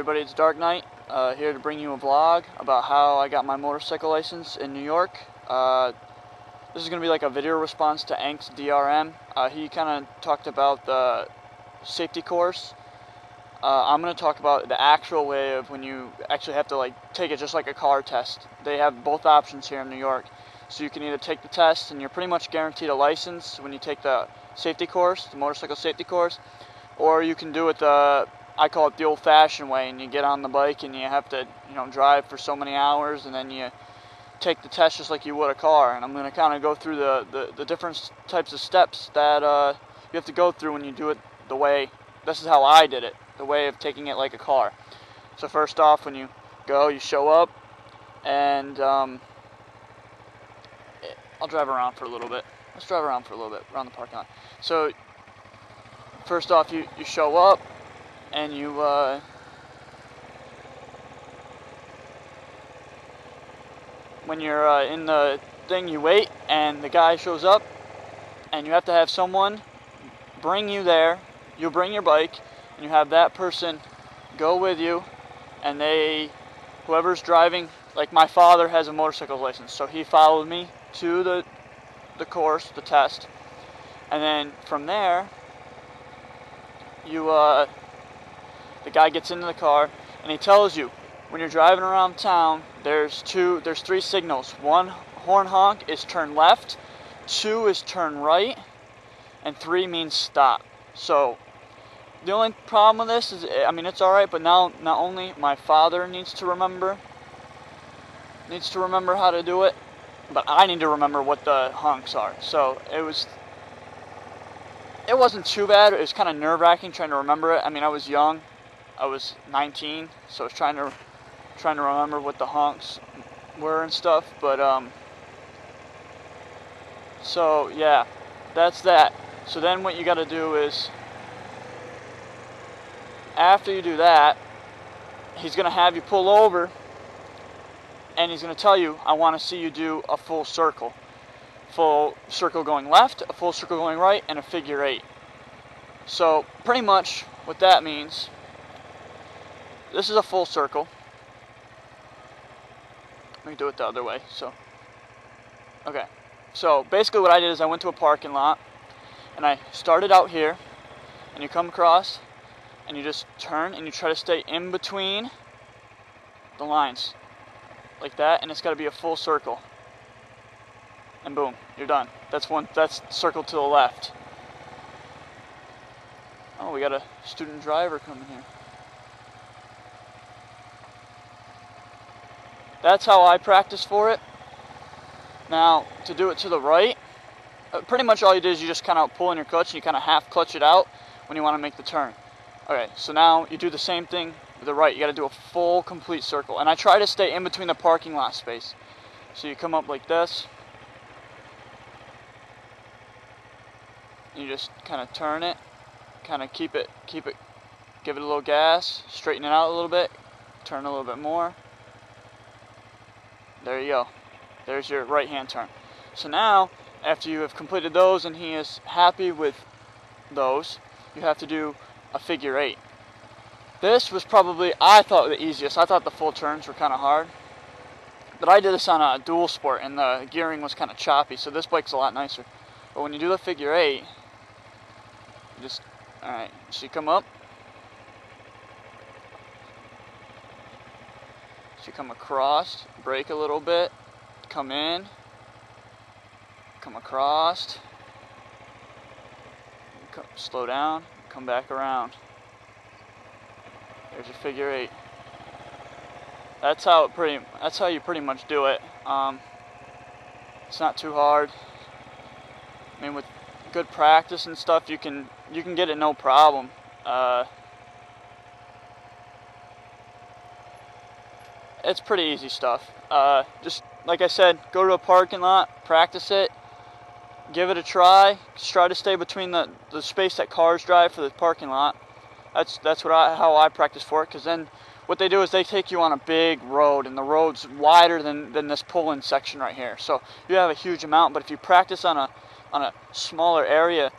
everybody, it's Dark Knight, here to bring you a vlog about how I got my motorcycle license in New York. This is going to be like a video response to Ank's DRM. He kind of talked about the safety course. I'm going to talk about the actual way of when you actually have to like take it just like a car test. They have both options here in New York. So you can either take the test and you're pretty much guaranteed a license when you take the safety course, the motorcycle safety course, or you can do it I call it the old-fashioned way, and you get on the bike and you have to, drive for so many hours, and then you take the test just like you would a car. And I'm going to kind of go through the different types of steps that you have to go through when you do it the way. This is how I did it, the way of taking it like a car. So first off, when you go, you show up, and I'll drive around for a little bit. Let's drive around for a little bit around the parking lot. So first off, you show up, and you when you're in the thing, you wait, and the guy shows up, and you have to have someone bring you there. You bring your bike, and you have that person go with you, and whoever's driving, like my father has a motorcycle license, so he followed me to the course, the test, and then from there, the guy gets into the car, and he tells you, when you're driving around town, there's three signals. One, horn honk, is turn left. 2 is turn right. And 3 means stop. So, the only problem with this is, it's alright, but now not only my father needs to remember how to do it, but I need to remember what the honks are. So, it wasn't too bad. It was kind of nerve-wracking trying to remember it. I was young. I was 19, so I was trying to remember what the honks were and stuff. But so yeah, that's that. So then what you got to do is, after you do that, he's gonna have you pull over, and he's gonna tell you, I want to see you do a full circle going left, a full circle going right, and a figure 8. So pretty much what that means, this is a full circle. Let me do it the other way. Okay. So basically what I did is I went to a parking lot, and I started out here, and you come across, and you just turn, and you try to stay in between the lines, like that, and it's got to be a full circle. And boom, you're done. That's circle to the left. Oh, we got a student driver coming here. That's how I practice for it. Now, to do it to the right, pretty much all you do is you just kind of pull in your clutch, and you kind of half clutch it out when you want to make the turn. Okay, so now you do the same thing with the right. You got to do a full, complete circle. And I try to stay in between the parking lot space. So you come up like this. You just kind of turn it, kind of keep it, give it a little gas, straighten it out a little bit, turn a little bit more. There you go. There's your right hand turn. So now, after you have completed those and he is happy with those, you have to do a figure 8. This was probably, I thought, the easiest. I thought the full turns were kind of hard. But I did this on a dual sport, and the gearing was kind of choppy, so this bike's a lot nicer. But when you do the figure 8, alright, so you come up, so you come across, brake a little bit, come in, come across, slow down, come back around. There's your figure 8. That's how you pretty much do it. It's not too hard. With good practice and stuff, you can get it no problem. It's pretty easy stuff. Just like I said, go to a parking lot, practice it, give it a try. Just try to stay between the space that cars drive for the parking lot. That's how I practice for it. Because then what they do is they take you on a big road, and the road's wider than this pull-in section right here. So you have a huge amount. But if you practice on a smaller area,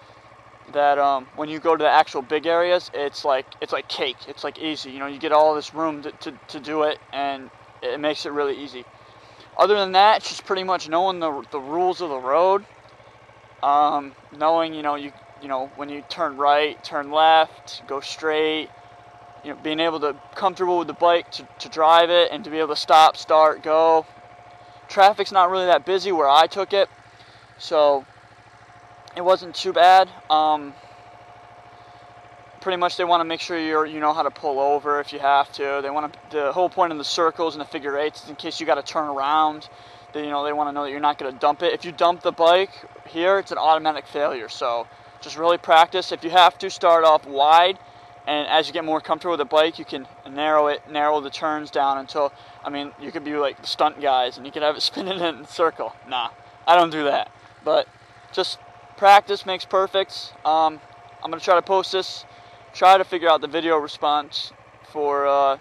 that when you go to the actual big areas, it's like cake. It's like easy. You know, you get all this room to do it, and it makes it really easy. Other than that, it's just pretty much knowing the rules of the road. Knowing, you know, when you turn right, turn left, go straight. You know, being able to comfortable with the bike to drive it, and to be able to stop, start, go. Traffic's not really that busy where I took it, so it wasn't too bad. Pretty much they want to make sure you know how to pull over if you have to. They want to, the whole point of the circles and the figure eights is in case you got to turn around. They want to know that you're not going to dump it. If you dump the bike here, it's an automatic failure. So just really practice. If you have to, start off wide, and as you get more comfortable with the bike, you can narrow the turns down until, I mean, you could be like the stunt guys and you could have it spinning in a circle. Nah, I don't do that. But just practice makes perfect. I'm going to try to post this, try to figure out the video response for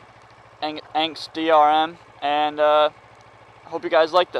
Angst DRM, and hope you guys like this.